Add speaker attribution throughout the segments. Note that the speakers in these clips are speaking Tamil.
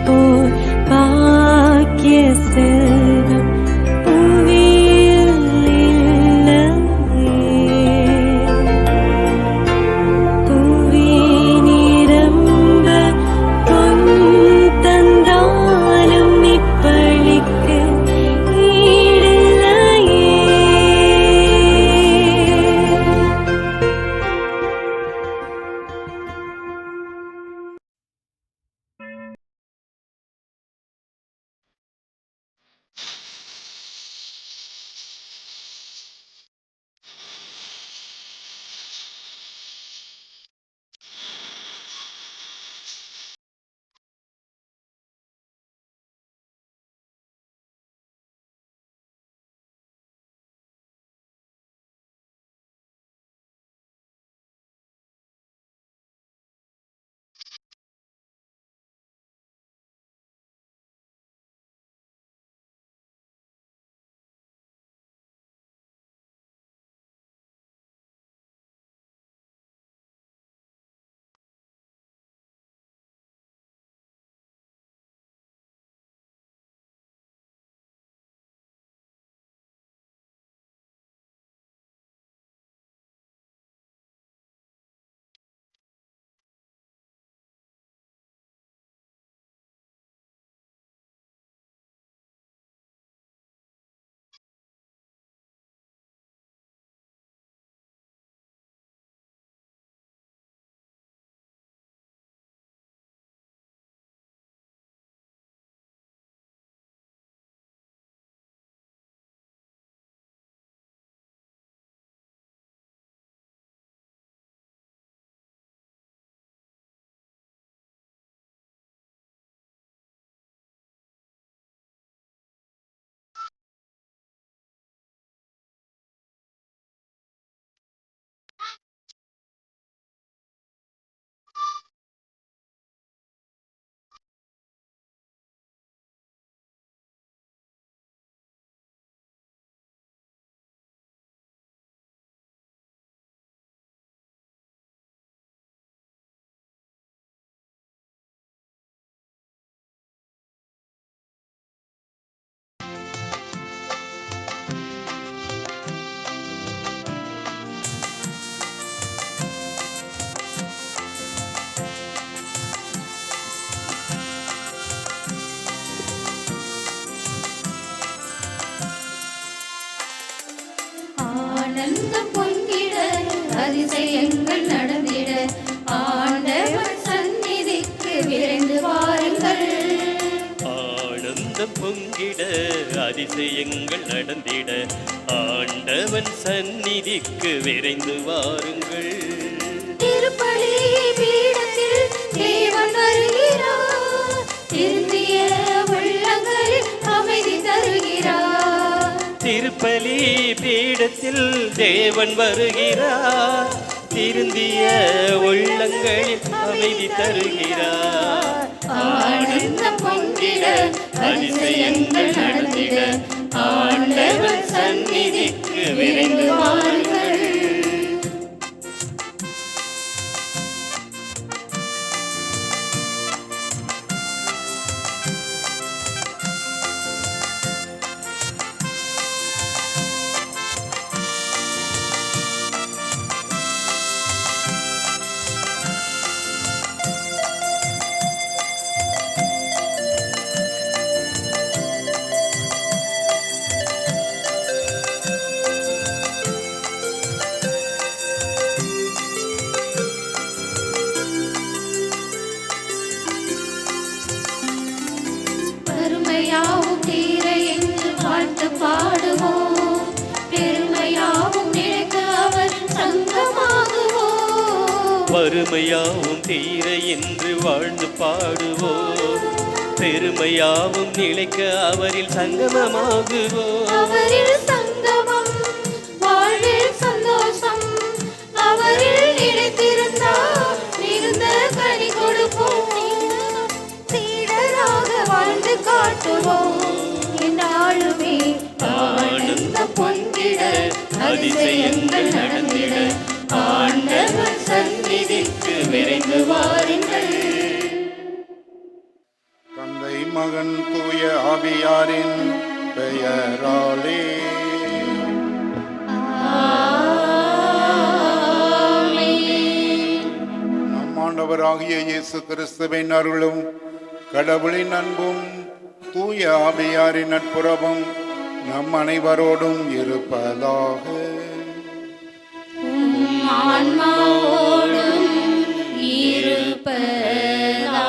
Speaker 1: போல் பாக்கிய செல்வம் புவியில் இல்லையே. புவி நிரம்ப பொன் தந்தாலும் இப்பழிக்கு ஈடில்லையே.
Speaker 2: ஆனந்தம் பொங்கிட அதிசயங்கள் நடந்திட ஆண்டவர் சந்நிதிக்கு விரைந்து வாருங்கள்.
Speaker 3: ஆனந்தம் பொங்கிட அதிசயங்கள் நடந்திட ஆண்டவன் சந்நிதிக்கு விரைந்து வாருங்கள்.
Speaker 2: திருப்பலி பீடத்தில் தேவன் வருகிறார், திருந்திய உள்ளங்களில் அமைதி தருகிறார்.
Speaker 3: திருப்பலி பீடத்தில் தேவன் வருகிறார், திருந்திய உள்ளங்களில் அமைதி தருகிறார்.
Speaker 2: ஆனந்தம் பொங்கிட அதிசயங்கள் நடந்திட ஆண்டவர் சந்நிதிக்கு விரைந்து வாருங்கள். பெருமையாவும் தீர என்று வாழ்த்து பாடுவோம், பெருமையாவும் நினைக்க அவர் சங்கமாகுவோம்.
Speaker 3: வறுமையாவும் தீர என்று வாழ்ந்து பாடுவோம், பெருமையாவும் நிலைக்க அவரில் சங்கமமாகுவோம்.
Speaker 2: அவரில் சங்கமம் வாழ்வில் சந்தோஷம், அவரில் நிலைத்திருந்தால் மிகுந்த கனி கொடுப்போம். சீடராக வாழ்ந்து காட்டுவோம் என்னாலுமே. ஆனந்தம் பொங்கிட அதிசயங்கள் நடந்திட ஆண்டவர் சந்நிதிக்கு விரைந்து வாருங்கள்.
Speaker 4: மகன் தூய ஆவியாரின் பெயராலே. நம் ஆண்டவராகிய இயேசு கிறிஸ்துவின் அருளும் கடவுளின் அன்பும் தூய ஆவியாரின் நட்புறவும் நம் அனைவரோடும் இருப்பதாக.
Speaker 2: ஆன்மாவோடும் இருப்பதாக.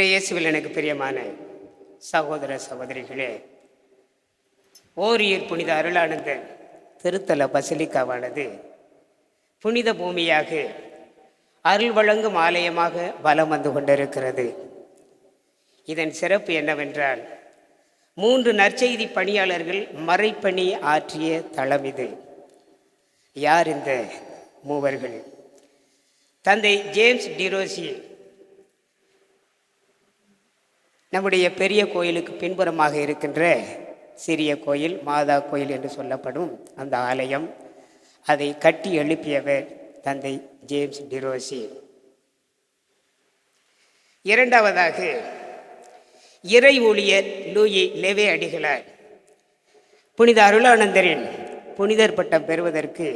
Speaker 5: இயேசுவில் எனக்கு பிரியமான சகோதர சகோதரிகளே, ஓரியூர் புனித அருளானந்தர் திருத்தல பசிலிக்காவானது புனித பூமியாக அருள் வழங்கும் ஆலயமாக வலம் வந்து கொண்டிருக்கிறது. இதன் சிறப்பு என்னவென்றால் 3 நற்செய்தி பணியாளர்கள் மறைப்பணி ஆற்றிய தளம் இது. யார் இந்த மூவர்கள்? தந்தை ஜேம்ஸ் டிரோசி நம்முடைய பெரிய கோயிலுக்கு பின்புறமாக இருக்கின்ற சிறிய கோயில், மாதா கோயில் என்று சொல்லப்படும் அந்த ஆலயம், அதை கட்டி எழுப்பியவர் தந்தை ஜேம்ஸ் டிரோசி. இரண்டாவதாக இறை ஊழியர் லூயி லெவே அடிகளார் புனித அருளானந்தரின் புனிதர் பட்டம் பெறுவதற்கு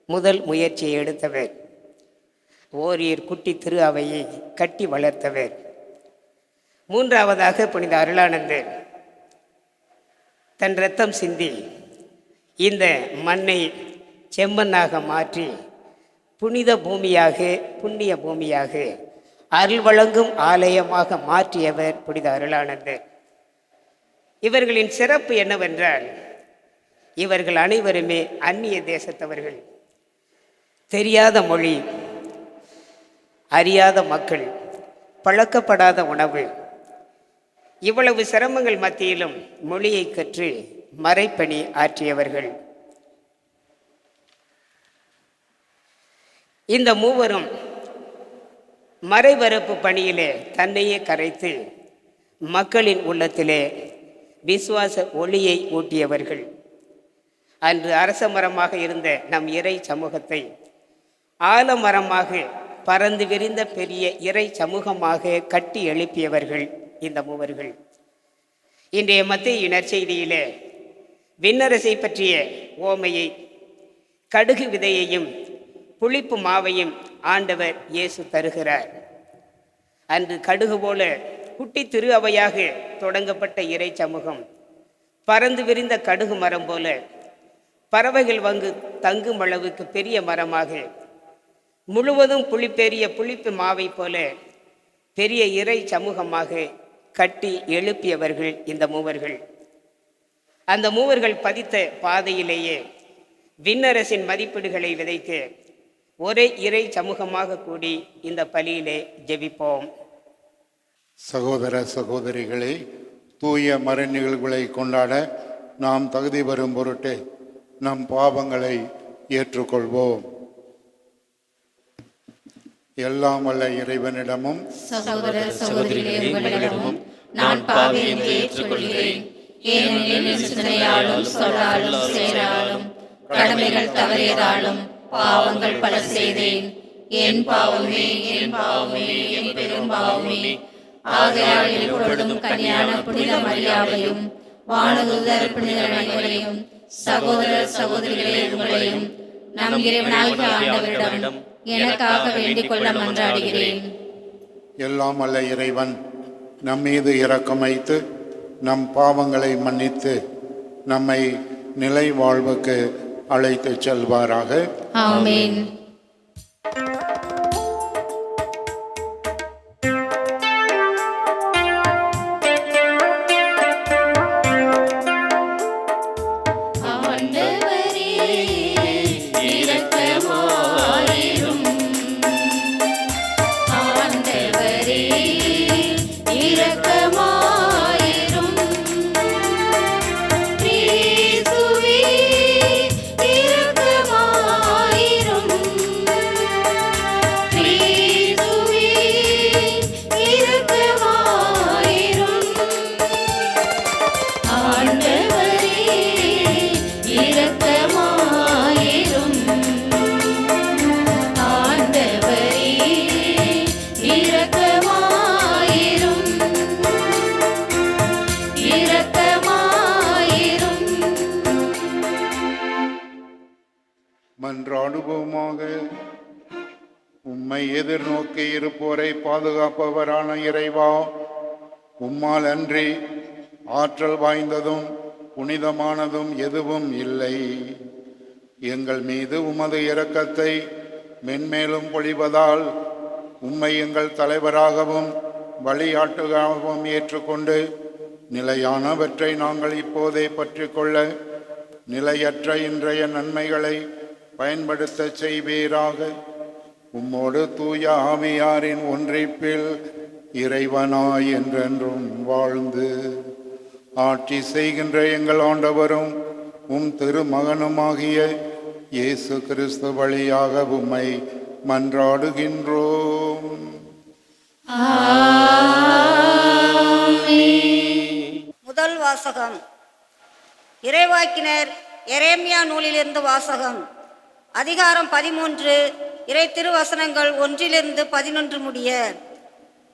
Speaker 5: முதல் முயற்சியை எடுத்தவர். ஓரியூர் குட்டி திரு அவையை கட்டி வளர்த்தவர். மூன்றாவதாக புனித அருளானந்தர் தன் இரத்தம் சிந்தி இந்த மண்ணை செம்மண்ணாக மாற்றி புனித பூமியாக, புண்ணிய பூமியாக, அருள் வழங்கும் ஆலயமாக மாற்றியவர் புனித அருளானந்தர். இவர்களின் சிறப்பு என்னவென்றால், இவர்கள் அனைவருமே அந்நிய தேசத்தவர்கள். தெரியாத மொழி, அறியாத மக்கள், பழக்கப்படாத உணவு, இவ்வளவு சிரமங்கள் மத்தியிலும் மொழியை கற்று மறைப்பணி ஆற்றியவர்கள். இந்த மூவரும் மறைபரப்பு பணியிலே தன்னையே கரைத்து மக்களின் உள்ளத்திலே விசுவாச ஒளியை ஊட்டியவர்கள். அன்று அரச மரமாக இருந்த நம் இறை சமூகத்தை ஆலமரமாக பறந்து விரிந்த பெரிய இறை சமூகமாக கட்டி எழுப்பியவர்கள் இந்த மூவர்கள். இன்றைய மத்தேயு நற்செய்தியிலே விண்ணரசை பற்றிய ஓமையை, கடுகு விதையையும் புளிப்பு மாவையும் ஆண்டவர் இயேசு தருகிறார். அன்று கடுகு போல குட்டி திரு அவையாக தொடங்கப்பட்ட இறை சமூகம் பறந்து விரிந்த கடுகு மரம் போல, பறவைகள் வந்து தங்கும் அளவுக்கு பெரிய மரமாக, முழுவதும் புளிப்பேறிய புளிப்பு மாவை போல பெரிய இறை சமூகமாக கட்டி எழுப்பியவர்கள் இந்த மூவர்கள். அந்த மூவர்கள் பதித்த பாதையிலேயே விண்ணரசின் மதிப்பீடுகளை விதைக்க ஒரே இறை சமூகமாக கூடி இந்த பலியிலே ஜெபிப்போம்.
Speaker 4: சகோதர சகோதரிகளே, தூய மறை நிகழ்வுகளை கொண்டாட நாம் தகுதி பெறும் பொருட்டு நம் பாவங்களை ஏற்றுக்கொள்வோம். எல்லாம் வல்ல இறைவனிடமும்
Speaker 2: சகோதர சகோதரிகளே, உங்களிடமும் நான் பாவி என்று ஏற்றுக்கொள்கிறேன். ஏனெனில் என் சிந்தனையாலும் சொல்லாலும் செயலாலும் கடமைகள் தவறியதாலும் பாவங்கள் பல செய்தேன். என் பாவமே, என் பாவமே, என் பெரும் பாவமே. ஆகையால் எப்பொழுதும் கன்னியான புனித மரியாவையும் வானதூதர் புனிதர் அனைவரையும் சகோதர சகோதரிகளே உங்களையும் நம் இறைவனாகிய ஆண்டவரிடம் எனக்காக வேண்டிக் கொள்ள மன்றாடுகிறேன்.
Speaker 4: எல்லாம் வல்ல இறைவன் நம் மீது இரக்கம் வைத்து நம் பாவங்களை மன்னித்து நம்மை நிலை வாழ்வுக்கு அழைத்து செல்வாராக.
Speaker 2: ஆமென். இரக்கமாயிரும்.
Speaker 4: வாழ்வோமாக. உம்மை எதிர்நோக்கி இருப்போரை பாதுகாப்பவரான இறைவா, உம்மால் அன்றி ஆற்றல் வாய்ந்ததும் புனிதமானதும் எதுவும் இல்லை. எங்கள் மீது உமது இரக்கத்தை மென்மேலும் பொழிவதால் உம்மை எங்கள் தலைவராகவும் வழிகாட்டுகாகவும் ஏற்றுக்கொண்டு நிலையானவற்றை நாங்கள் இப்போதே பற்றி கொள்ள நிலையற்ற இன்றைய நன்மைகளை பயன்படுத்த செய்வீராக. உம்மோடு தூய ஆவியாரின் ஒன்றிப்பில் இறைவனாய் என்றென்றும் வாழ்ந்து ஆட்சி செய்கின்ற எங்கள் ஆண்டவரும் உம் திருமகனுமாகிய இயேசு கிறிஸ்து வழியாக உம்மை மன்றாடுகின்றோம்.
Speaker 6: முதல் வாசகம். இறைவாக்கினர் எரேமியா நூலிலிருந்து வாசகம். அதிகாரம் 13, இறை திருவசனங்கள் 1-11 முடிய.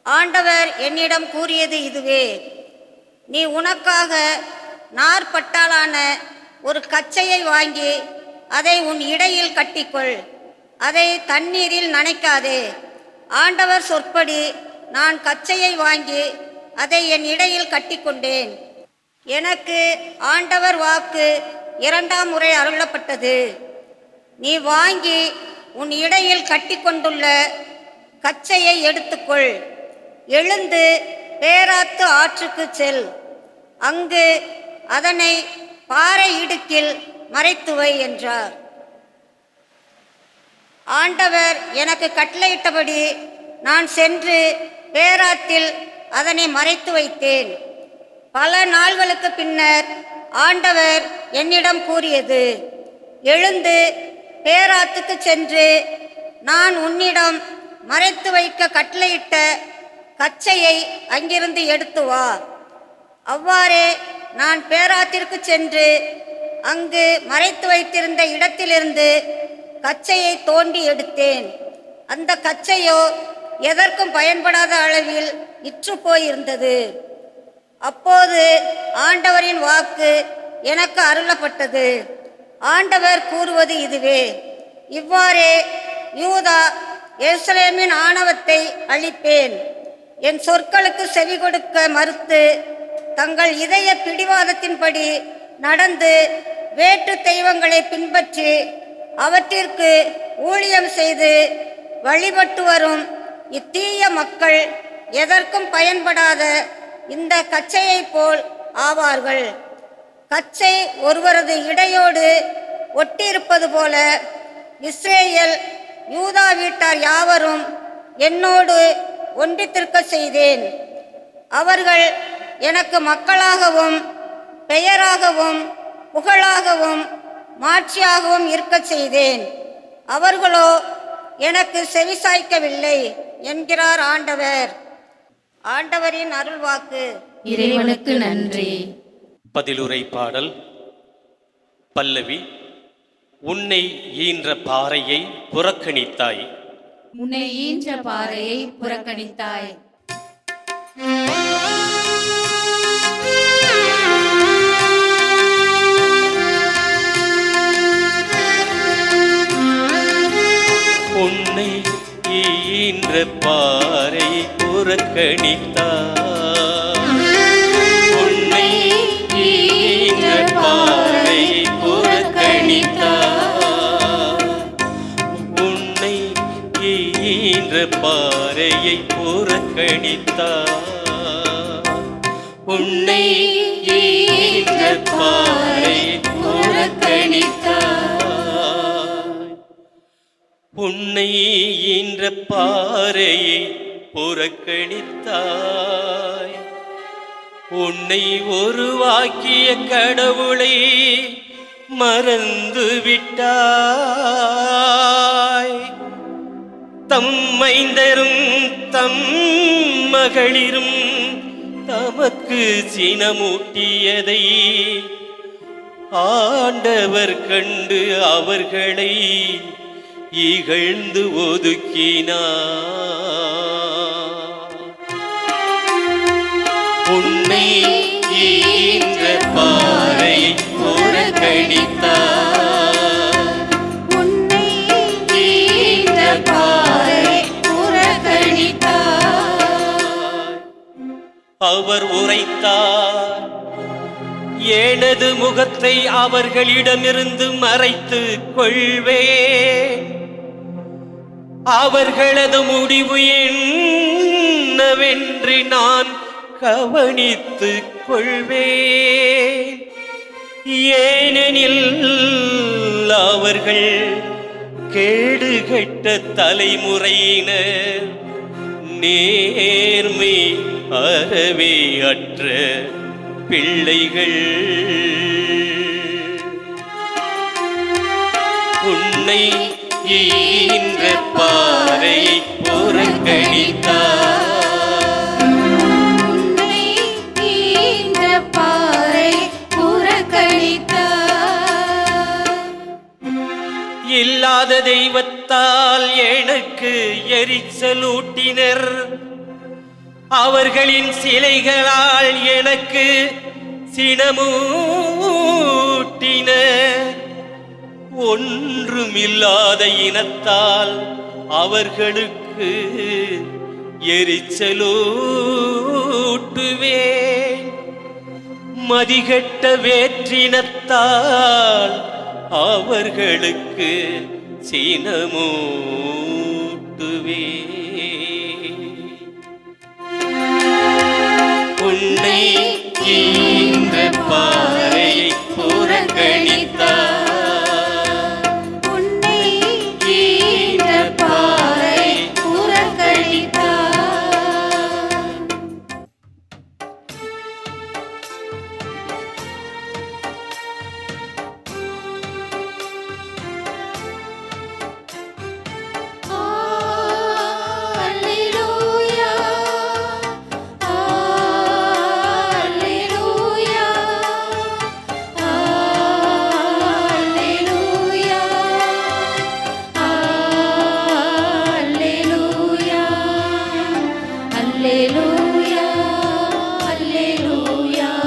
Speaker 6: ஆண்டவர் என்னிடம் கூறியது இதுவே: நீ உனக்காக நார்பட்டாலான ஒரு கச்சையை வாங்கி அதை உன் இடையில் கட்டிக்கொள், அதை தண்ணீரில் நனைக்காதே. ஆண்டவர் சொற்படி நான் கச்சையை வாங்கி அதை என் இடையில் கட்டிக்கொண்டேன். எனக்கு ஆண்டவர் வாக்கு 2ஆம் முறை அருளப்பட்டது. நீ வாங்கி உன் இடையில் கட்டிக்கொண்டுள்ள கச்சையை எடுத்துக்கொள், எழுந்து பேராத்து ஆற்றுக்கு செல், அங்கு அதனை பாறை இடுக்கில் மறைத்துவை என்றார். ஆண்டவர் எனக்கு கட்டளையிட்டபடி நான் சென்று பேராத்தில் அதனை மறைத்து வைத்தேன். பல நாள்களுக்கு பின்னர் ஆண்டவர் என்னிடம் கூறியது: எழுந்து பேராத்துக்கு சென்று நான் உன்னிடம் மறைத்து வைக்க கட்டளையிட்ட கச்சையை அங்கிருந்து எடுத்து வா. அவ்வாறே நான் பேராத்திற்கு சென்று அங்கு மறைத்து வைத்திருந்த இடத்திலிருந்து கச்சையை தோண்டி எடுத்தேன். அந்த கச்சையோ எதற்கும் பயன்படாத அளவில் இற்று போயிருந்தது. அப்போது ஆண்டவரின் வாக்கு எனக்கு அருளப்பட்டது. ஆண்டவர் கூறுவது இதுவே: இவ்வாறே யூதா எருசலேமின் ஆணவத்தை அழிப்பேன். என் சொற்களுக்கு செவி கொடுக்க மறுத்து தங்கள் இதய பிடிவாதத்தின்படி நடந்து வேற்று தெய்வங்களை பின்பற்றி அவற்றிற்கு ஊழியம் செய்து வழிபட்டு வரும் இத்தீய மக்கள் எதற்கும் பயன்படாத இந்த கச்சையை போல் ஆவார்கள். கச்சை ஒருவரது இடையோடு ஒட்டியிருப்பது போல இஸ்ரேல் யூதா வீட்டார் யாவரும் என்னோடு ஒன்றித்திருக்க செய்தேன். அவர்கள் எனக்கு மக்களாகவும் பெயராகவும் புகழாகவும் மாட்சியாகவும் இருக்க செய்தேன். அவர்களோ எனக்கு செவிசாய்க்கவில்லை என்கிறார் ஆண்டவர். ஆண்டவரின் அருள்வாக்கு.
Speaker 2: இறைவனுக்கு நன்றி.
Speaker 3: பதிலுரை பாடல். பல்லவி. உன்னை ஈன்ற பாறையை புறக்கணித்தாய்.
Speaker 2: உன்னை ஈன்ற பாறையை புறக்கணித்தாய்.
Speaker 3: உன்னை ஈன்ற பாறையை புறக்கணித்தாய். உன்னை ஈன்ற பாறையை புறக்கணித்தாய். உன்னை ஈன்ற பாறையை புறக்கணித்தாய். உன்னை ஈன்ற பாறையை புறக்கணித்தாய். உன்னை ஈன்ற பாறையை புறக்கணித்தாய். உன்னை உருவாக்கிய கடவுளை மறந்து விட்டாய். தம் மைந்தரும் தம் மகளிரும் தமக்கு சினமூட்டியதை ஆண்டவர் கண்டு அவர்களை இகழ்ந்து ஒதுக்கினார். உன்னை ஈன்ற பாறையை புறக்கணித்தார்.
Speaker 2: உன்னை
Speaker 3: அவர் உரைத்தார், எனது முகத்தை அவர்களிடமிருந்து மறைத்து கொள்வேன். அவர்களது முடிவு என்னவென்று நான் கவனித்துக் கொள்வேன். ஏனெனில் அவர்கள் கேடுகெட்ட தலைமுறையினர், நேர்மை அறவே அற்ற பிள்ளைகள். உன்னை ஈன்ற பாறை புறக்கணித்தார்,
Speaker 2: உன்னை ஈன்ற பாறை புறக்கணித்தார்.
Speaker 3: இல்லாத தெய்வத்தால் எனக்கு எரிச்சலூட்டினர், அவர்களின் சிலைகளால் எனக்கு சினமூட்டினர். ஒன்றுமில்லாத இனத்தால் அவர்களுக்கு எரிச்சலூட்டுவேன். மதிகெட்ட வேற்றினத்தால் அவர்களுக்கு சினமூட்டுவேன். உன்னை ஈன்ற பாறையை புறக்கணித்தார்,
Speaker 2: உன்னை ஈன்ற பாறை புறக்கணித்தார். அல்லேலூயா, அல்லேலூயா, அல்லேலூயா, அல்லேலூயா, அல்லேலூயா, அல்லேலூயா,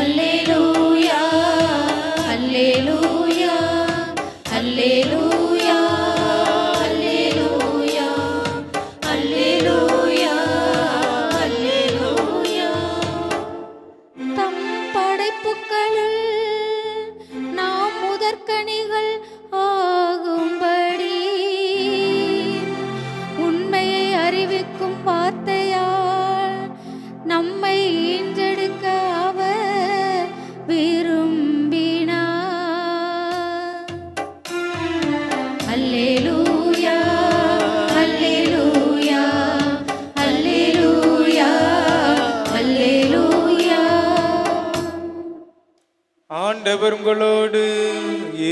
Speaker 2: அல்லேலூயா, அல்லேலூயா, அல்லேலூயா, அல்லேலூயா, அல்லேலூயா. தம் படைப்புக்களுள் நாம் முதற்கனிகள் ஆகும்படி உண்மையை அறிவிக்கும் வார்த்தையால் நம்மை ஈன்றெடுக்க அவர் விரும்பினார். அல்லேலூயா, அல்லேலூயா, அல்லேலூயா, அல்லேலூயா.
Speaker 7: ஆண்டவர் உங்களோடு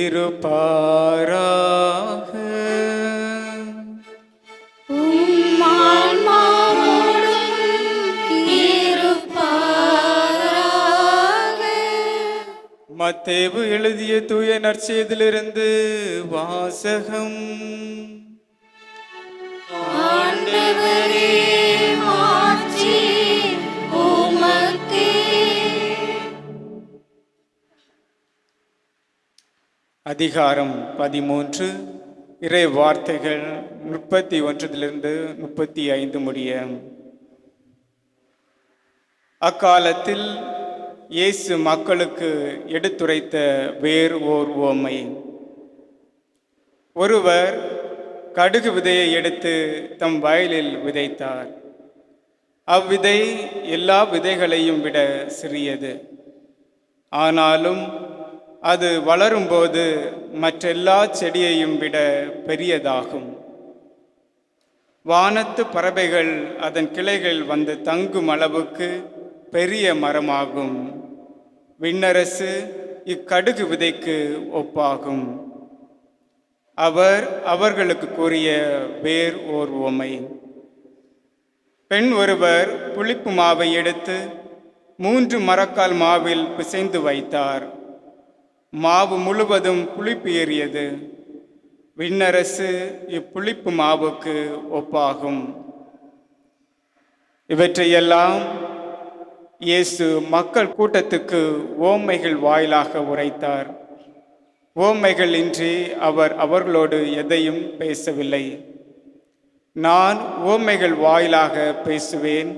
Speaker 7: இருப்பாராக.
Speaker 2: உம் ஆன்மாவோடும் இருப்பாராக.
Speaker 7: மத்தேயு எழுதிய தூய நற்செய்தியிலிருந்து வாசகம்.
Speaker 2: ஆண்டவரே, மாட்சி உமக்கே.
Speaker 7: அதிகாரம் 13, இறை வார்த்தைகள் 31 35 முடிய. அக்காலத்தில் இயேசு மக்களுக்கு எடுத்துரைத்த வேறு ஓர் உவமை. ஒருவர் கடுகு விதையை எடுத்து தம் வயலில் விதைத்தார். அவ்விதை எல்லா விதைகளையும் விட சிறியது. ஆனாலும் அது வளரும்போது மற்றெல்லா செடியையும் விட பெரியதாகும். வானத்து பறவைகள் அதன் கிளைகள் வந்து தங்கும் அளவுக்கு பெரிய மரமாகும். விண்ணரசு இக்கடுகு விதைக்கு ஒப்பாகும். அவர் அவர்களுக்கு கூறிய வேறு ஓர் உவமை. பெண் ஒருவர் புளிப்பு மாவை எடுத்து 3 மரக்கால் மாவில் பிசைந்து வைத்தார். மாவு முழுவதும் புளிப்பு ஏறியது. விண்ணரசு இப்புளிப்பு மாவுக்கு ஒப்பாகும். இவற்றையெல்லாம் இயேசு மக்கள் கூட்டத்துக்கு ஓமைகள் வாயிலாக உரைத்தார். ஓமைகள் இன்றி அவர் அவர்களோடு எதையும் பேசவில்லை. நான் ஓமைகள் வாயிலாக பேசுவேன்.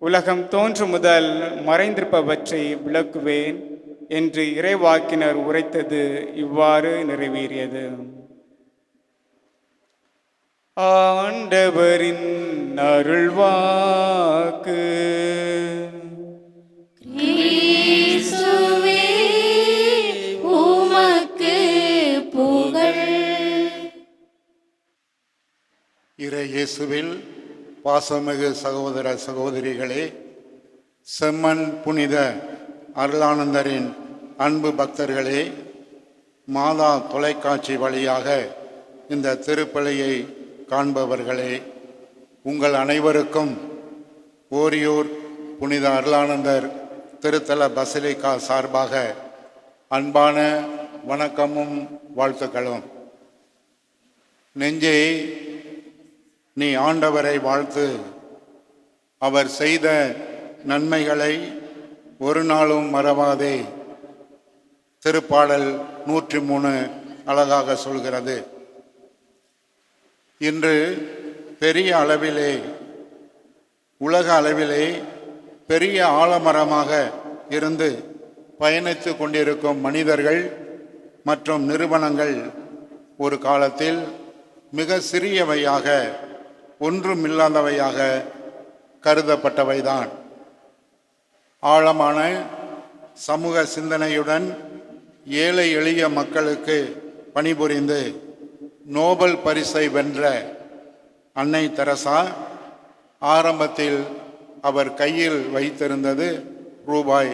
Speaker 7: உலகம் தோன்று முதல் மறைந்திருப்பவற்றை விளக்குவேன் என்று இறைவாக்கினர் உரைத்தது இவ்வாறு நிறைவேறியது. ஆண்டவரின் அருள்வாக்கு.
Speaker 2: கிறிஸ்துவே உமக்கு புகழ்.
Speaker 4: இறை இயேசுவில் பாசமிகு சகோதர சகோதரிகளே, செம்மன் புனித அருளானந்தரின் அன்பு பக்தர்களே, மாதா தொலைக்காட்சி வழியாக இந்த திருப்பலியை காண்பவர்களே, உங்கள் அனைவருக்கும் ஓரியூர் புனித அருளானந்தர் திருத்தல பசிலிக்கா சார்பாக அன்பான வணக்கமும் வாழ்த்துக்களும். நெஞ்சே, நீ ஆண்டவரை வாழ்த்து, அவர் செய்த நன்மைகளை ஒரு நாளும் மறவாதே. திருப்பாடல் 103 அழகாக சொல்கிறது. இன்று பெரிய அளவிலே, உலக அளவிலே பெரிய ஆலமரமாக இருந்து பயணித்து கொண்டிருக்கும் மனிதர்கள் மற்றும் நிறுவனங்கள் ஒரு காலத்தில் மிக சிறியவையாக, ஒன்றுமில்லாதவையாக கருதப்பட்டவைதான். ஆழமான சமூக சிந்தனையுடன் ஏழை எளிய மக்களுக்கு பணிபுரிந்து நோபல் பரிசை வென்ற அன்னை தெரசா ஆரம்பத்தில் அவர் கையில் வைத்திருந்தது ரூபாய்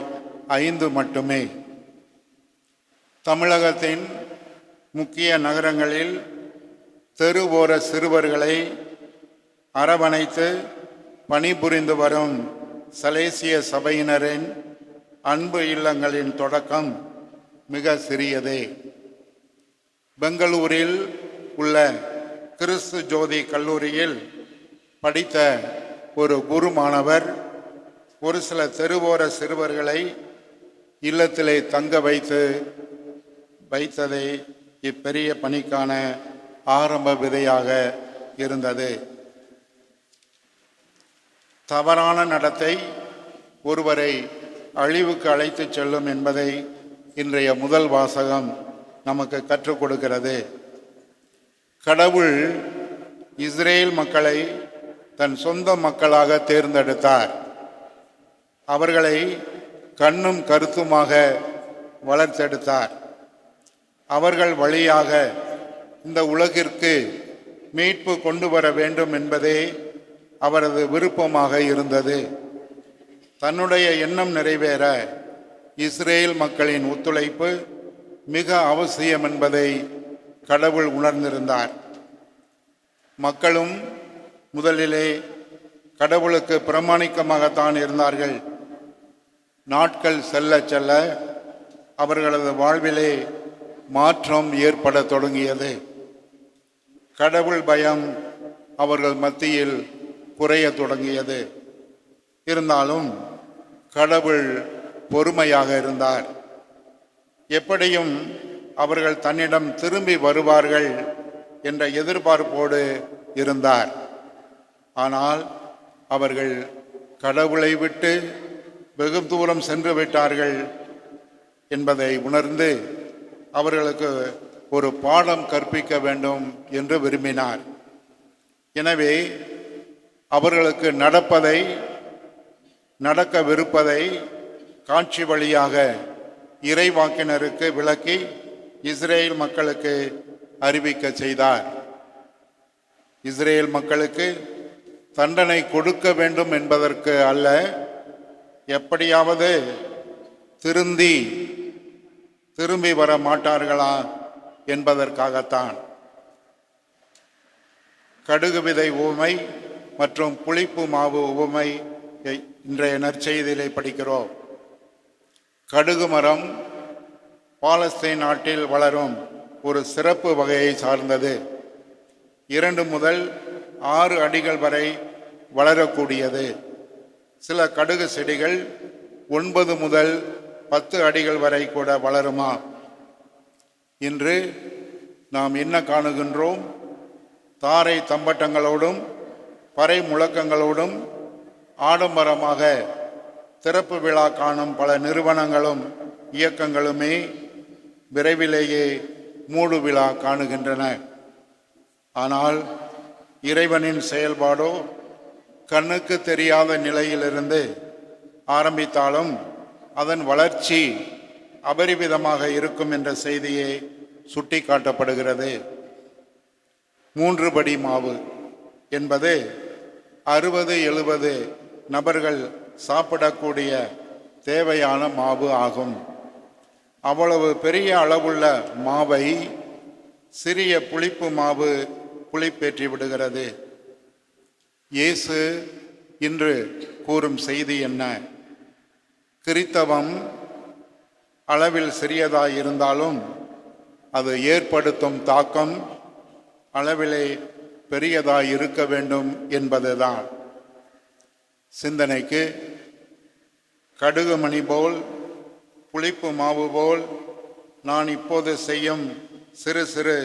Speaker 4: 5 மட்டுமே. தமிழகத்தின் முக்கிய நகரங்களில் தெருவோர சிறுவர்களை அரவணைத்து பணிபுரிந்து வரும் சலேசிய சபையினரின் அன்பு இல்லங்களின் தொடக்கம் மிக சிறியதே. பெங்களூரில் உள்ள கிறிஸ்து ஜோதி கல்லூரியில் படித்த ஒரு குரு மாணவர் ஒரு சில தெருவோர சிறுவர்களை இல்லத்திலே தங்க வைத்ததே இப்பெரிய பணிக்கான ஆரம்ப விதையாக இருந்தது. தவறான நடத்தை ஒருவரை அழிவுக்கு அழைத்து செல்லும் என்பதை இன்றைய முதல் வாசகம் நமக்கு கற்றுக் கொடுக்கிறது. கடவுள் இஸ்ரேல் மக்களை தன் சொந்த மக்களாக தேர்ந்தெடுத்தார். அவர்களை கண்ணும் கருத்துமாக வளர்த்தெடுத்தார். அவர்கள் வழியாக இந்த உலகிற்கு மீட்பு கொண்டு வர வேண்டும் என்பதே அவரது விருப்பமாக இருந்தது. தன்னுடைய எண்ணம் நிறைவேற இஸ்ரேல் மக்களின் ஒத்துழைப்பு மிக அவசியம் என்பதை கடவுள் உணர்ந்திருந்தார். மக்களும் முதலிலே கடவுளுக்கு பிரமாணிக்கமாகத்தான் இருந்தார்கள். நாட்கள் செல்ல செல்ல அவர்களது வாழ்விலே மாற்றம் ஏற்பட தொடங்கியது. கடவுள் பயம் அவர்கள் மத்தியில் குறைய தொடங்கியது. இருந்தாலும் கடவுள் பொறுமையாக இருந்தார். எப்படியும் அவர்கள் தன்னிடம் திரும்பி வருவார்கள் என்ற எதிர்பார்ப்போடு இருந்தார். ஆனால் அவர்கள் கடவுளை விட்டு வெகு தூரம் சென்று விட்டார்கள் என்பதை உணர்ந்து அவர்களுக்கு ஒரு பாடம் கற்பிக்க வேண்டும் என்று விரும்பினார். எனவே அவர்களுக்கு நடக்கவிருப்பதை காட்சி வழியாக இறைவாக்கினருக்கு விளக்கி இஸ்ரேல் மக்களுக்கு அறிவிக்க செய்தார். இஸ்ரேல் மக்களுக்கு தண்டனை கொடுக்க வேண்டும் என்பதற்கு அல்ல, எப்படியாவது திரும்பி வர மாட்டார்களா என்பதற்காகத்தான். கடுகு விதை உவமை மற்றும் புளிப்பு மாவு உவமை இன்றைய நற்செய்தியிலே படிக்கிறோம். கடுகு மரம் பாலஸ்தீன் நாட்டில் வளரும் ஒரு சிறப்பு வகையை சார்ந்தது. 2 முதல் 6 அடிகள் வரை வளரக்கூடியது. சில கடுகு செடிகள் 9 முதல் 10 அடிகள் வரை கூட வளருமா? இன்று நாம் என்ன காணுகின்றோம்? தாரை தம்பட்டங்களோடும் பறை முழக்கங்களோடும் ஆடம்பரமாக திறப்பு விழா காணும் பல நிறுவனங்களும் இயக்கங்களுமே விரைவிலேயே மூடு விழா காணுகின்றன. ஆனால் இறைவனின் செயல்பாடோ கண்ணுக்கு தெரியாத நிலையிலிருந்து ஆரம்பித்தாலும் அதன் வளர்ச்சி அபரிவிதமாக இருக்கும் என்ற செய்தியை சுட்டி காட்டப்படுகிறது. 3 படி மாவு என்பது 60-70 நபர்கள் சாப்பிடக்கூடிய தேவையான மாவு ஆகும். அவ்வளவு பெரிய அளவுள்ள மாவை சிறிய புளிப்பு மாவு புளிப்பேற்றி விடுகிறது. இயேசு இன்று கூறும் செய்தி என்ன? கிறித்தவம் அளவில் சிறியதாய் இருந்தாலும் அது ஏற்படுத்தும் தாக்கம் அளவிலே பெரியதாய் இருக்க வேண்டும் என்பதுதான். சிந்தனைக்கு கடுகு மணி போல் புளிப்பு மாவு போல் நான் இப்போது செய்யும் சிறு சிறு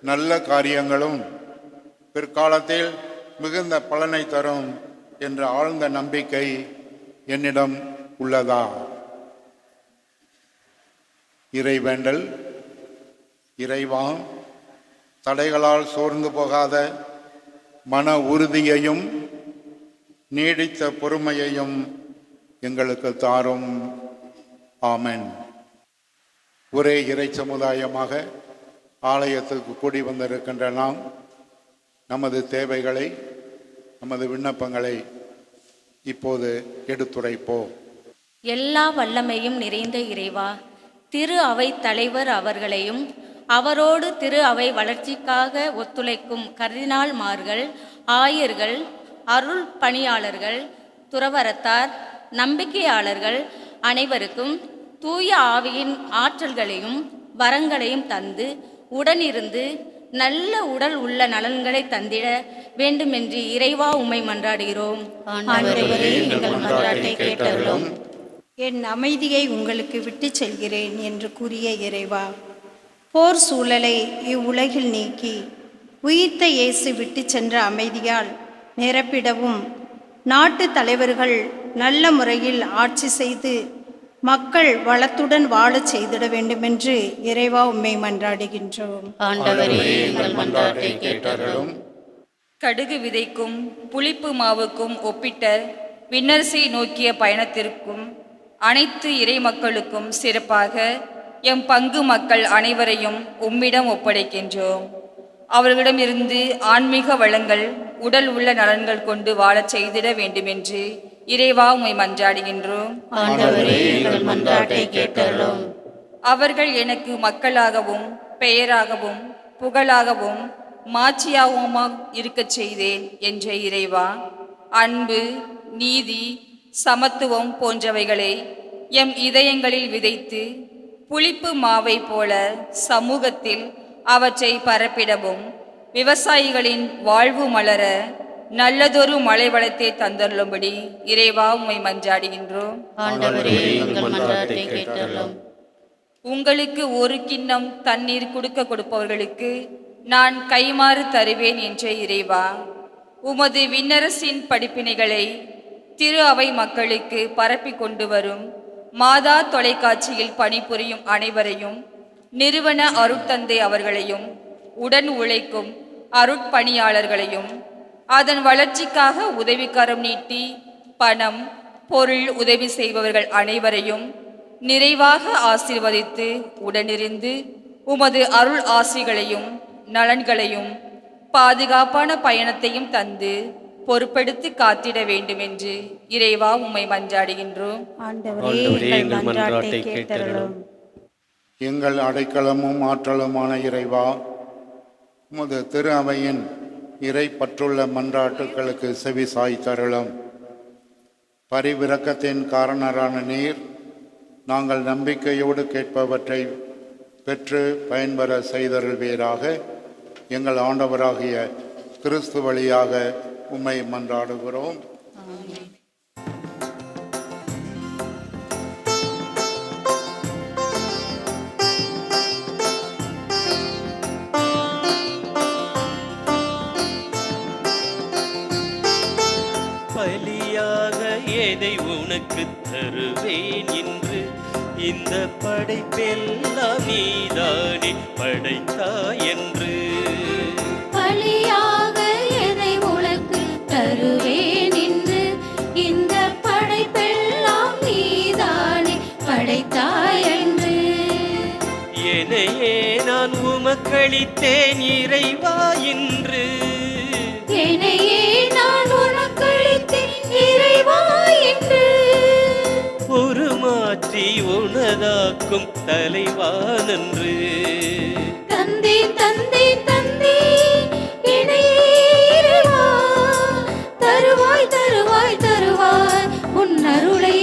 Speaker 4: நல்ல காரியங்களும் பிற்காலத்தில் மிகுந்த பலனை தரும் என்ற ஆழ்ந்த நம்பிக்கை என்னிடம் உள்ளதா? இறைவேண்டல். இறைவா, தடைகளால் சோர்ந்து போகாத மன உறுதியையும் நீடித்த பொறுமையையும் எங்களுக்கு தாரும். ஆமென். ஒரே இறை சமுதாயமாக ஆலயத்துக்கு கூடி வந்திருக்கின்ற நாம் நமது தேவைகளை, நமது விண்ணப்பங்களை இப்போது எடுத்துரைப்போம்.
Speaker 2: எல்லா வல்லமையும் நிறைந்த இறைவா, திரு அவை தலைவர் அவர்களையும் அவரோடு திரு அவை வளர்ச்சிக்காக ஒத்துழைக்கும் கர்தினால்மார்கள், ஆயர்கள், அருள் பணியாளர்கள், துறவரத்தார், நம்பிக்கையாளர்கள் அனைவருக்கும் தூய ஆவியின் ஆற்றல்களையும் வரங்களையும் தந்து உடனிருந்து நல்ல உடல் உள்ள நலன்களை தந்திட வேண்டுமென்று இறைவா உம்மை மன்றாடுகிறோம்.
Speaker 1: ஆண்டவரே, எங்கள் மன்றாட்டை கேட்டருளும்.
Speaker 8: என் அமைதியை உங்களுக்கு விட்டுச் செல்கிறேன் என்று கூறிய இறைவா, போர் சூழலை இவ்வுலகில் நீக்கி உயிர்த்த இயேசு விட்டு சென்ற அமைதியால் நிரப்பிடவும், நாட்டு தலைவர்கள் நல்ல முறையில் ஆட்சி செய்து மக்கள் வளத்துடன் வாழச் செய்திட வேண்டுமென்று இறைவா உம்மை மன்றாடுகின்றோம்.
Speaker 1: ஆண்டவரே, எங்கள் மன்றாட்டை கேட்டருளும்.
Speaker 9: கடுகு விதைக்கும் புளிப்பு மாவுக்கும் ஒப்பிட்ட விண்ணரசை நோக்கிய பயணத்திற்கும் அனைத்து இறை மக்களுக்கும் சிறப்பாக எம் பங்கு மக்கள் அனைவரையும் உம்மிடம் ஒப்படைக்கின்றோம். அவர்களிடமிருந்து ஆன்மீக வளங்கள், உடல் உள்ள நலன்கள் கொண்டு வாழச் செய்திட வேண்டுமென்று இறைவா உம்மை மன்றாடுகின்றோம்.
Speaker 1: ஆண்டவரே, எங்கள் மன்றாட்டை கேட்டருளும்.
Speaker 9: அவர்கள் எனக்கு மக்களாகவும் பெயராகவும் புகழாகவும் மாட்சியாகவும் இருக்கச் செய்தேன் என்ற இறைவா, அன்பு, நீதி, சமத்துவம் போன்றவைகளை எம் இதயங்களில் விதைத்து புளிப்பு மாவை போல சமூகத்தில் அவற்றை பரப்பிடவும், விவசாயிகளின் வாழ்வு மலர நல்லதொரு மழை வளத்தை தந்தருளும்படி இறைவா உம்மை மன்றாடுகின்றோம்.
Speaker 1: ஆண்டவரே, எங்கள் மன்றாட்டை கேட்டருளும்.
Speaker 9: உங்களுக்கு ஒரு கிண்ணம் தண்ணீர் கொடுப்பவர்களுக்கு நான் கைமாறு தருவேன் என்ற இறைவா, உமது விண்ணரசின் படிப்பினைகளை திரு அவை மக்களுக்கு பரப்பி கொண்டு வரும் மாதா தொலைக்காட்சியில் பணிபுரியும் அனைவரையும், நிறுவன அருட்தந்தை அவர்களையும், உடன் உழைக்கும் அருட்பணியாளர்களையும், அதன் வளர்ச்சிக்காக உதவிக்கரம் நீட்டி பணம் பொருள் உதவி செய்பவர்கள் அனைவரையும் நிறைவாக ஆசீர்வதித்து உடனிருந்து உமது அருள் ஆசிகளையும் நலன்களையும் பாதுகாப்பான பயணத்தையும் தந்து பொறுப்பெடுத்து காத்திட வேண்டுமென்று இறைவா உம்மை மன்றாடுகின்றோம்.
Speaker 8: ஆண்டவரே, எங்கள் மன்றாட்டை கேட்டருளும்.
Speaker 4: எங்கள் அடைக்கலமும் ஆற்றலுமான இறைவா, உமது திரு அவையின் இறை பற்றுள்ள மன்றாட்டுக்களுக்கு செவி சாய்த்தருளும். பரிவிரக்கத்தின் காரணரான நீர் நாங்கள் நம்பிக்கையோடு கேட்பவற்றை பெற்று பயன்பெற செய்தருள்வீராக. எங்கள் ஆண்டவராகிய கிறிஸ்து வழியாக உம்மை மன்றாடுகிறோம்.
Speaker 3: பலியிடுவோம் பலியாக எதை உனக்கு தருவேன் என்று இந்த படைப்பெல்லாம் நீதானே படைத்தாய் என்று.
Speaker 2: பலியாக எதை உனக்கு தருவேன் என்று இந்த படைப்பெல்லாம் நீதானே படைத்தாய் என்று.
Speaker 3: என்னையே நான் உமக்களித்தேன் இறைவா என்று.
Speaker 2: என்னையே நான் உனக்களித்தேன் இறைவா என்று.
Speaker 3: உருமாற்றி உனதாக்கும் தலைவான் என்று.
Speaker 2: தந்தே தந்தே தந்தே என்னையே இறைவா, தருவாய் தருவாய் தருவாய் உன் அருளை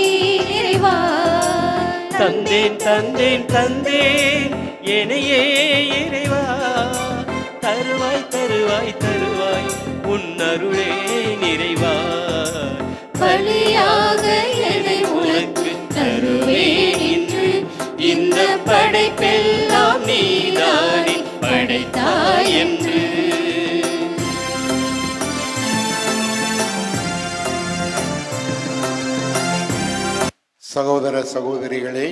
Speaker 2: நிறைவாய்.
Speaker 3: தந்தேன் தந்தேன் தந்தேன் என்னையே இறைவா, தருவாய் தருவாய் தருவாய் உன் அருளே நிறைவாய்.
Speaker 2: பலியாக எதை உனக்கு தருவேன் என்று இந்த படைப்பெல்லாம் நீதானே படைத்தாய் என்று.
Speaker 4: சகோதர சகோதரிகளே,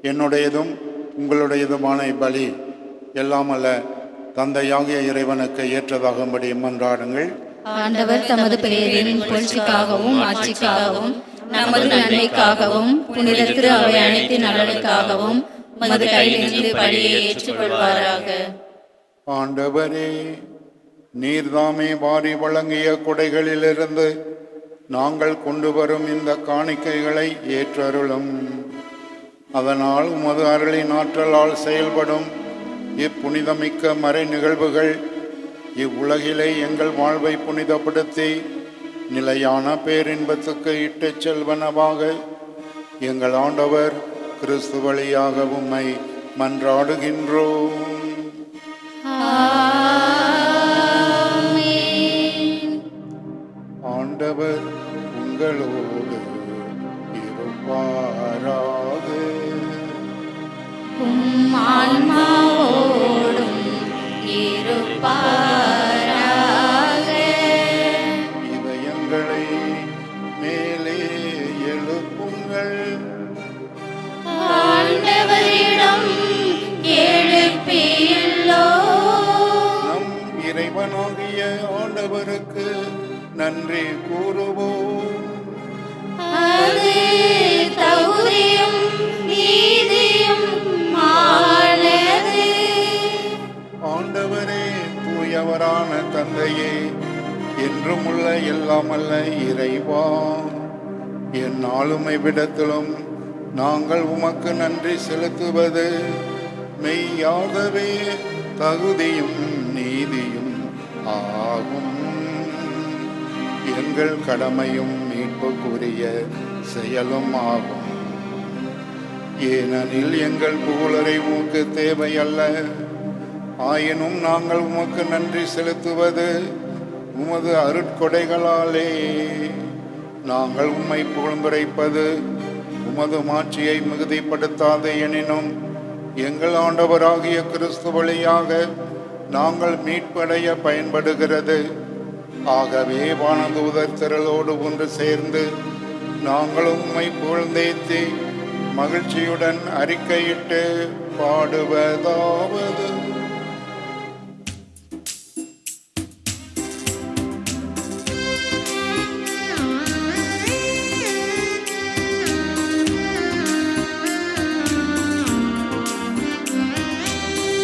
Speaker 4: என்னுடையதும் உங்களுடையதுமான இப்பலி எல்லாம் அல்ல தந்தையாகிய இறைவனுக்கு ஏற்றதாகும்படி மன்றாடுங்கள்.
Speaker 2: ஆண்டவர் தமது பெயரின் புகழ்ச்சிக்காகவும் ஆட்சிக்காகவும் நமது நன்மைக்காகவும் புனித திரு அவை அனைத்தின் நலனுக்காகவும் மது கையிலிருந்து பலியை ஏற்றுக்கொள்வாராக.
Speaker 4: ஆண்டவரே, நீர்தாமே வாரி வழங்கிய கொடைகளிலிருந்து நாங்கள் கொண்டு வரும் இந்த காணிக்கைகளை ஏற்றருளும். அதனால் உமது அருளின் ஆற்றலால் செயல்படும் இப்புனிதமிக்க மறை நிகழ்வுகள் இவ்வுலகிலே எங்கள் வாழ்வை புனிதப்படுத்தி நிலையான பேரின்பத்துக்கு இட்டுச் செல்வனவாக எங்கள் ஆண்டவர் கிறிஸ்து வழியாக உம்மை மன்றாடுகின்றோம். ஆண்டவர் உங்களோடு இருப்பாராக.
Speaker 2: உம் ஆன்மாவோடும் இருப்பாராக.
Speaker 4: இதயங்களை மேலே எழுப்புங்கள்.
Speaker 2: ஆண்டவரிடம் எழுப்பியுள்ளோம்.
Speaker 4: நம் இறைவனாகிய ஆண்டவருக்கு நன்றி கூறுவோம்.
Speaker 2: அது தகுதியும் நீதியும் ஆனது.
Speaker 4: ஆண்டவரே, தூயவரான தந்தையே, என்றும் உள்ள எல்லாமல்ல இறைவா, என் ஆளுமை விடத்திலும் நாங்கள் உமக்கு நன்றி செலுத்துவது மெய்யாகவே தகுதியும் நீதியும் ஆகும். எங்கள் கடமையும் மீட்புக்குரிய செயலும் ஆகும். ஏனெனில் எங்கள் புகழரை உமக்கு தேவையல்ல, ஆயினும் நாங்கள் உமக்கு நன்றி செலுத்துவது உமது அருட்கொடைகளாலே. நாங்கள் உம்மை புகழ்ந்துரைப்பது உமது மாட்சியை மிகுதிப்படுத்தாது எனினும் எங்கள் ஆண்டவராகிய கிறிஸ்து வழியாக நாங்கள் மீட்படைய பயன்படுகிறது. ஆகவே வானதூதர் திரளோடு ஒன்று சேர்ந்து நாங்கள் உம்மை புகழ்ந்தேத்தி மகிழ்ச்சியுடன் அறிக்கையிட்டு பாடுவதாவது.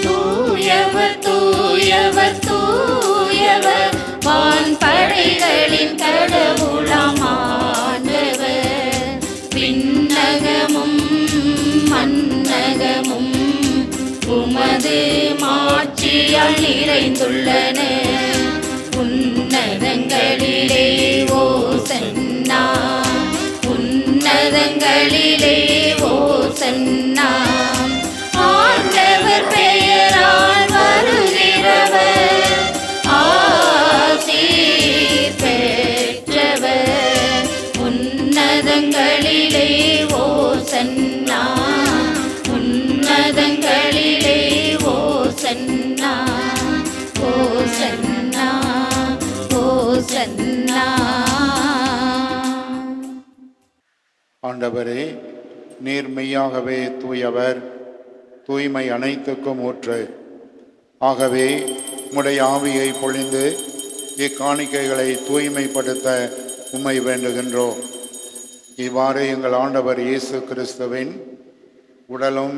Speaker 2: தூயவர் தூயவர் தூயவர் வான்படைகளின் கடவுளாம் ஆண்டவர். விண்ணகமும் மண்ணகமும் உமது மாட்சியால் நிறைந்துள்ளன. உன்னதங்களிலே ஓசன்னா, உன்னதங்களிலே ஓசன்னா. ஆண்டவர் பெயரால் வருகிறவர் ஆசீர் பெற்றவர். உன்னதங்களிலே ஓசன்னா, உன்னதங்களிலே ஓசன்னா, ஓசன்னா, ஓசன்னா.
Speaker 4: ஆண்டவரே, நீர் மெய்யாகவே தூயவர், தூய்மை அனைத்துக்கும் ஊற்று. ஆகவே உம்முடைய ஆவியை பொழிந்து இக்காணிக்கைகளை தூய்மைப்படுத்த உம்மை வேண்டுகின்றோம். இவ்வாறு எங்கள் ஆண்டவர் இயேசு கிறிஸ்துவின் உடலும்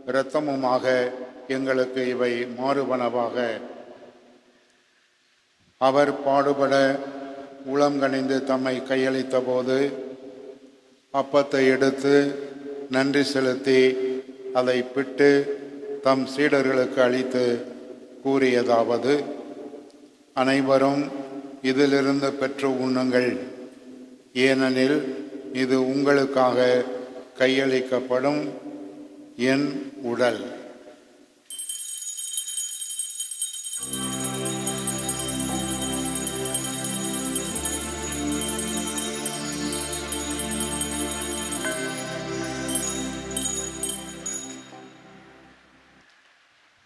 Speaker 4: இரத்தமுமாக எங்களுக்கு இவை மாறுபனவாக. அவர் பாடுபட உளம் கனிந்து தம்மை கையளித்த போது அப்பத்தை எடுத்து நன்றி செலுத்தி அதை பிட்டு தம் சீடர்களுக்கு அளித்து கூறியதாவது: அனைவரும் இதிலிருந்து பெற்று உண்ணுங்கள், ஏனெனில் இது உங்களுக்காக கையளிக்கப்படும் என் உடல்.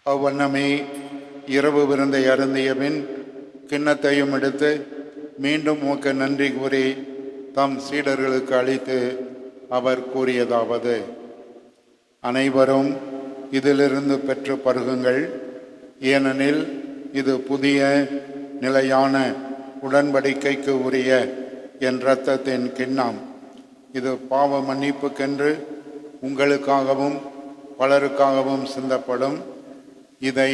Speaker 4: அவ்வண்ணமே இரவு விருந்தை அருந்திய பின் கிண்ணத்தையும் எடுத்து மீண்டும் உமக்கு நன்றி கூறி தம் சீடர்களுக்கு அளித்து அவர் கூறியதாவது: அனைவரும் இதிலிருந்து பெற்று பருகுங்கள், ஏனெனில் இது புதிய நிலையான உடன்படிக்கைக்கு உரிய என் இரத்தத்தின் கிண்ணம். இது பாவ மன்னிப்புக்கென்று உங்களுக்காகவும் பலருக்காகவும் சிந்தப்படும். இதை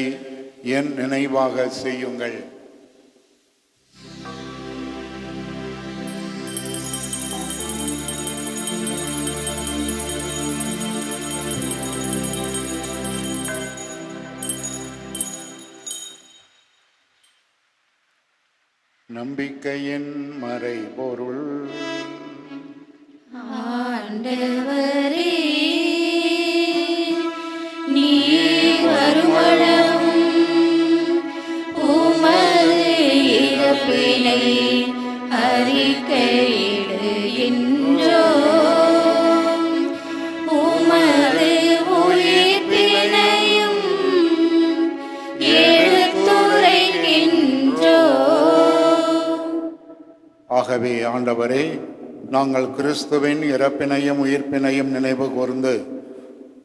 Speaker 4: என் நினைவாக செய்யுங்கள். நம்பிக்கையின் மறைபொருள்.
Speaker 2: ஆண்டவரே, நீ வருமளவும் உமது இறப்பினை அறிக்கையிடுகின்றோம், உமது உயிர்ப்பினையும் எடுத்துரைக்கின்றோம்.
Speaker 4: ஆகவே ஆண்டவரே, நாங்கள் கிறிஸ்துவின் இறப்பினையும் உயிர்ப்பினையும் நினைவு கூர்ந்து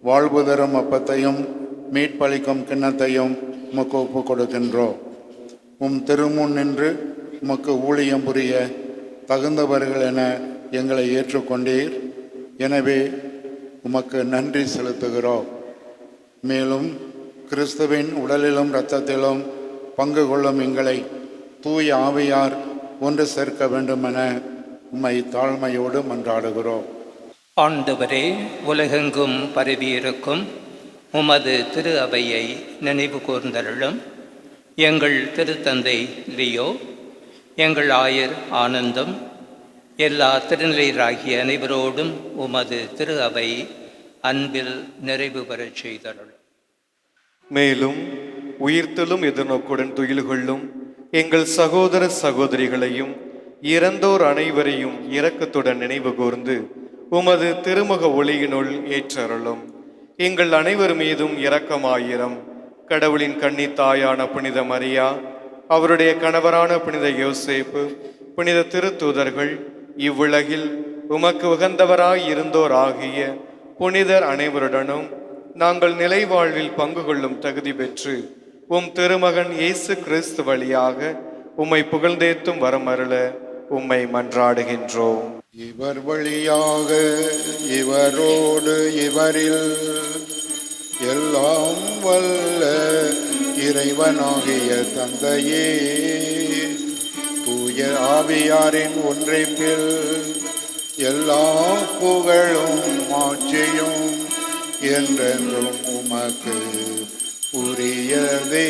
Speaker 4: வாழ்வு தரும் அப்பத்தையும் மீட்பளிக்கும் கிண்ணத்தையும் உமக்கு ஒப்புக் கொடுக்கின்றோம். உம் திருமுன் நின்று உமக்கு ஊழியம் புரிய தகுந்தவர்கள் என எங்களை ஏற்றுக்கொண்டீர். எனவே உமக்கு நன்றி செலுத்துகிறோம். மேலும் கிறிஸ்துவின் உடலிலும் இரத்தத்திலும் பங்கு கொள்ளும் எங்களை தூய ஆவியார் ஒன்று சேர்க்க வேண்டுமென உம்மை தாழ்மையோடு மன்றாடுகிறோம்.
Speaker 10: ஆண்டவரே, உலகெங்கும் பரவியிருக்கும் உமது திரு அவையை நினைவு கூர்ந்தருளும். எங்கள் திருத்தந்தை லியோ, எங்கள் ஆயர் ஆனந்தம், எல்லா திருநிலையராகிய அனைவரோடும் உமது திரு அவை அன்பில் நிறைவு பெறச் செய்தருளும்.
Speaker 11: மேலும் உயிர்த்தலும் எதிர்நோக்குடன் துயில் கொள்ளும் எங்கள் சகோதர சகோதரிகளையும் இறந்தோர் அனைவரையும் இரக்கத்துடன் நினைவு கூர்ந்து உமது திருமுக ஒளியினுள் ஏற்றருளும். எங்கள் அனைவர் மீதும் இரக்கமாயிரம். கடவுளின் கன்னி தாயான புனித மரியா, அவருடைய கணவரான புனித யோசேப்பு, புனித திருத்தூதர்கள், இவ்வுலகில் உமக்கு உகந்தவராய் இருந்தோர் ஆகிய புனிதர் அனைவருடனும் நாங்கள் நிலை வாழ்வில் பங்கு கொள்ளும் தகுதி பெற்று உம் திருமகன் இயேசு கிறிஸ்து வழியாக உம்மை புகழ்ந்தேத்தும் வரமருள உம்மை மன்றாடுகின்றோம்.
Speaker 4: இவர் வழியாக இவரோடு இவரில் எல்லாம் வல்ல இறைவனாகிய தந்தையே, தூய ஆவியாரின் ஒன்றைப்பில் எல்லா புகழும் ஆட்சியும் என்றென்றும் உமக்கு உரியதே.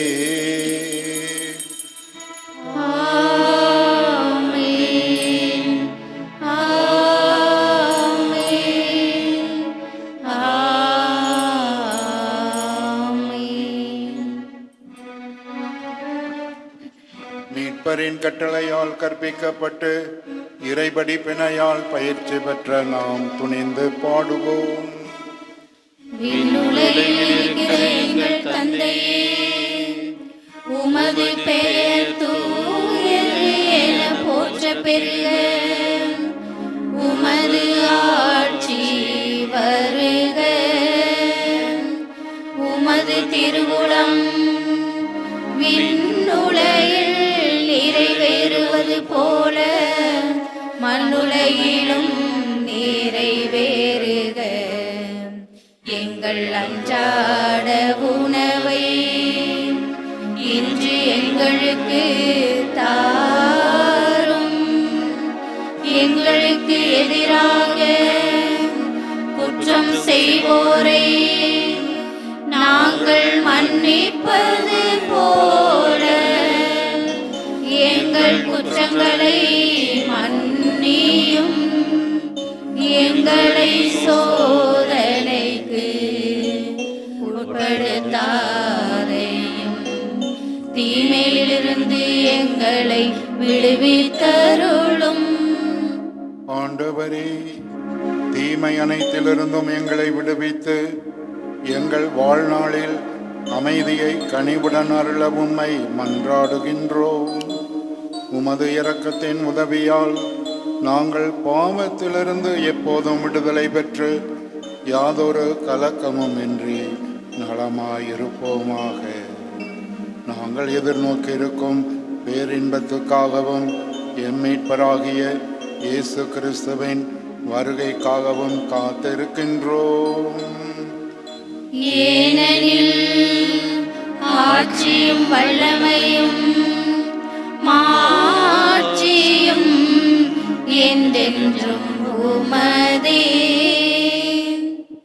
Speaker 4: மீட்பரின் கட்டளையால் கற்பிக்கப்பட்டு இறைபடிப்பினையால் பயிற்சி பெற்ற நாம் துணிந்து பாடுவோம்.
Speaker 2: விண்ணுலகில் இருக்கிற எங்கள் தந்தையே, உமது பெயர் தூயது என போற்ற பெறுக. உமது ஆட்சி திருவுளம் விண்ணுலகில் நிறைவேறுவது போல மண்ணுலகிலும் நிறைவேறுக. எங்கள் அன்றாட உணவை இன்று எங்களுக்கு தாரும். எங்களுக்கு எதிராக குற்றம் செய்வோரை நாங்கள் மன்னிப்பது போல எங்கள் குற்றங்களை மன்னியும். எங்களை சோதனைக்கு உட்படுத்தாதையும் தீமையிலிருந்து எங்களை விடுவித்தருளும்.
Speaker 4: ஆண்டவரே, தீமை அனைத்திலிருந்தும் எங்களை விடுவித்து எங்கள் வாழ்நாளில் அமைதியை கனிவுடன் அருள உம்மை மன்றாடுகின்றோம். உமது இரக்கத்தின் உதவியால் நாங்கள் பாவத்திலிருந்து எப்போதும் விடுதலை பெற்று யாதொரு கலக்கமும் இன்றி நலமாயிருப்போமாக. நாங்கள் எதிர்நோக்கி இருக்கும் பேரின்பத்துக்காகவும் எம் மீட்பராகிய இயேசு கிறிஸ்துவின் வருகைக்காகவும் காத்திருக்கின்றோம்.
Speaker 2: ஏனெனில் ஆட்சியும் வல்லமையும் மாட்சியும் என்றென்றும் உமதே.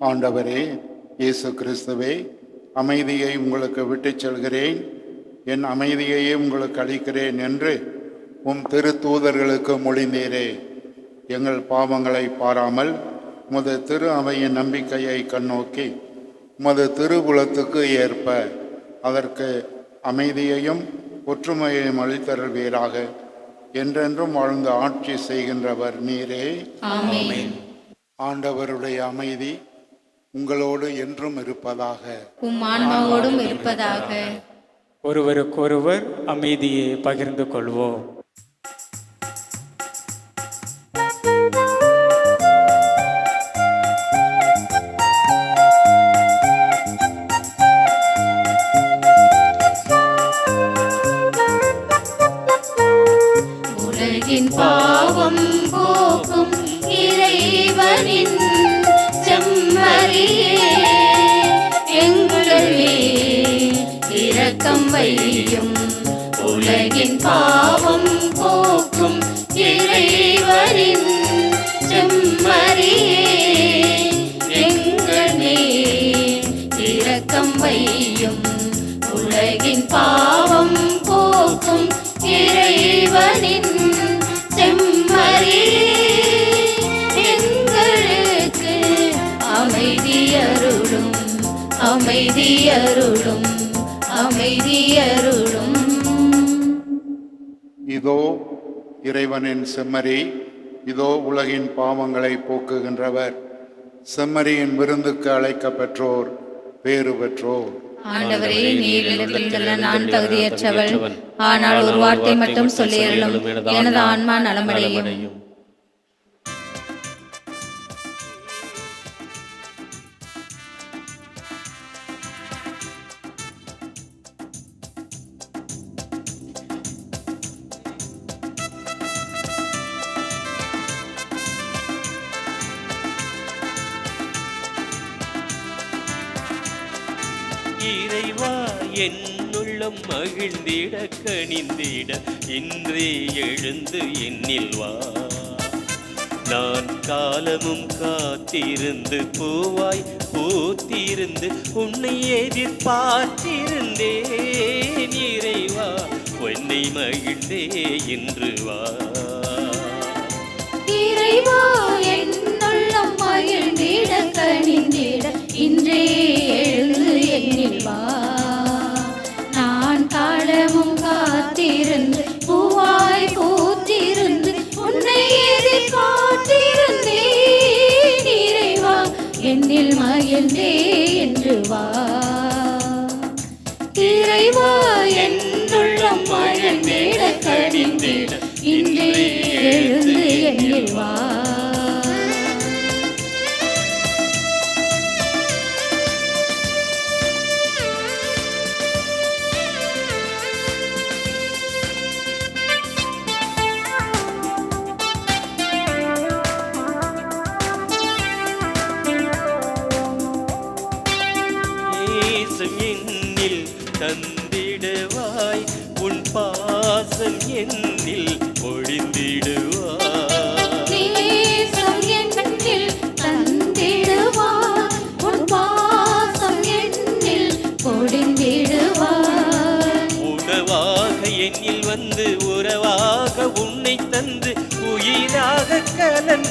Speaker 4: ஆண்டவரே இயேசு கிறிஸ்துவே, அமைதியை உங்களுக்கு விட்டுச் செல்கிறேன், என் அமைதியையே உங்களுக்கு அளிக்கிறேன் என்று உம் திருத்தூதர்களுக்கு மொழிந்தீரே. எங்கள் பாவங்களை பாராமல் உமது திரு அவையின் நம்பிக்கையை கண்ணோக்கி உமது திருவுளத்துக்கு ஏற்ப அதற்கு அமைதியையும் ஒற்றுமையையும் அளித்தருள்வீராக. என்றென்றும் வாழ்ந்து ஆட்சி செய்கின்றவர் நீரே.
Speaker 2: ஆமென்.
Speaker 4: ஆண்டவருடைய அமைதி உங்களோடு என்றும் இருப்பதாக.
Speaker 2: உம் ஆன்மாவோடும் இருப்பதாக.
Speaker 7: ஒருவருக்கொருவர் அமைதியை பகிர்ந்து கொள்வோம்.
Speaker 2: உலகின் பாவம் போக்கும் இறைவனின் செம்மறியே, எங்கள் மேல் இரக்கம் வையும். உலகின் பாவம் போக்கும் இறைவனின் செம்மறியே, எங்கள் மேல் இரக்கம் வையும். உலகின் பாவம் போக்கும் இறைவனின் செம்மறியே, எங்களுக்கு அமைதியருளும், அமைதியருளும், அமைதியருளும்.
Speaker 4: இதோ இறைவனின் செம்மறி, இதோ உலகின் பாவங்களை போக்குகின்றவர். செம்மறியின் விருந்துக்கு அழைக்க பெற்றோர் பேறு பெற்றோர்.
Speaker 2: ஆண்டவரே, நீர் இடத்தில் செல்ல நான் தகுதியற்றவள், ஆனால் ஒரு வார்த்தை மட்டும் சொல்லியருளும், எனது ஆன்மா நலமடையும்.
Speaker 3: இறைவா, என்னுள்ளம் மகிழ்ந்திட கனிந்திட இன்றே எழுந்து என்னில் வா. நான் காலமும் காத்திருந்து பூவாய் பூத்திருந்து உன்னை எதிர்பார்த்திருந்தேன். இறைவா, உன்னை மகிழ்ந்தே இன்று வா.
Speaker 2: இறைவா, என்னுள்ளம் மகிழ்ந்திட கனிந்திட இன்றே எழுந்து என்னில் வா. நான் காலமும் காத்திருந்து பூவாய் பூத்திருந்து உன்னை எதிர்பார்த்திருந்தேன். இறைவா, என்னில் மகிழ்ந்தே என்று வா. இறைவா, என்னுள்ளம் மகிழ்ந்திட கனிந்திட இன்றே எழுந்து என்னில் வா.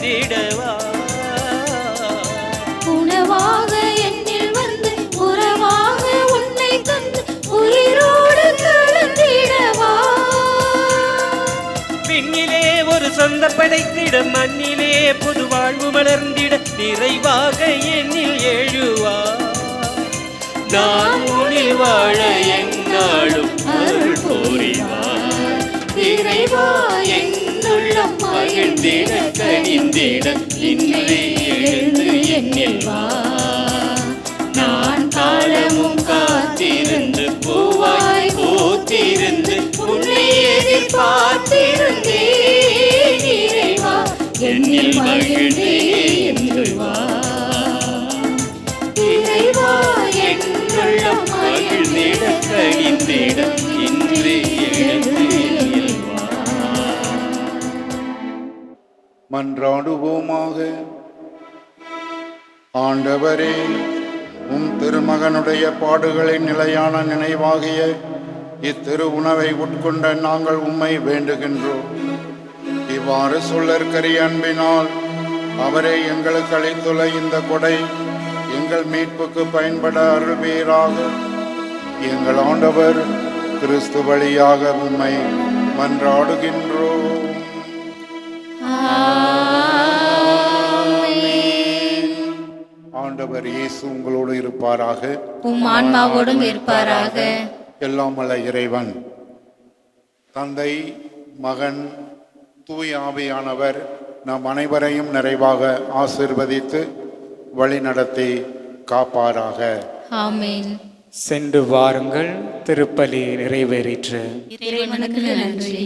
Speaker 3: கலந்திடவா
Speaker 2: உணவாக என்னில் வந்து உறவாக உன்னை தந்து உயிரோடு கலந்திடவா
Speaker 3: விண்ணிலே ஒரு சொந்த படைத்திட மண்ணிலே புது வாழ்வு மலர்ந்திட நிறைவாக என்னில் எழுவா நான் உன்னில் வாழ என்னாலும் அருள் புரிவார்
Speaker 2: இறைவா என்னுள்ளம்
Speaker 3: மகிழ்ந்திட கனிந்திட இன்றே எழுந்து என்னில் வா
Speaker 2: நான் காலமும்
Speaker 3: காத்திருந்து பூவாய் பூத்திருந்து உன்னை எதிர்பார்த்திருந்தேன்
Speaker 2: இறைவா
Speaker 3: என்னில் மகிழ்ந்தே என்று வா
Speaker 2: இறைவா
Speaker 3: என்னுள்ளம் மகிழ்ந்திட கனிந்திட இன்றே எழுந்து என்னில் வா
Speaker 4: மன்றாடுவோமாக. ஆண்டவரே, உம் திருமகனுடைய பாடுகளின் நிலையான நினைவாகிய இத்திரு உணவை உட்கொண்ட நாங்கள் உம்மை வேண்டுகின்றோம். இவ்வாறு சொல்லற்கரிய அன்பினால் அவரை எங்களுக்கு அளித்துள்ள இந்த கொடை எங்கள் மீட்புக்கு பயன்பட அருள்வீராக. எங்கள் ஆண்டவர் கிறிஸ்து வழியாக உம்மை மன்றாடுகின்றோம். ஆண்டவர் இயேசு உங்களோடு இருப்பாராக.
Speaker 2: உம் ஆன்மாவோடும் இருப்பாராக.
Speaker 4: எல்லாம் வல்ல இறைவன் தந்தை, மகன், தூய ஆவியானவர் நம் அனைவரையும் நிறைவாக ஆசீர்வதித்து வழிநடத்தி காப்பாராக.
Speaker 2: ஆமென்.
Speaker 7: சென்று வாருங்கள், திருப்பலி நிறைவேறிற்று.
Speaker 2: இறைவனுக்கு நன்றி.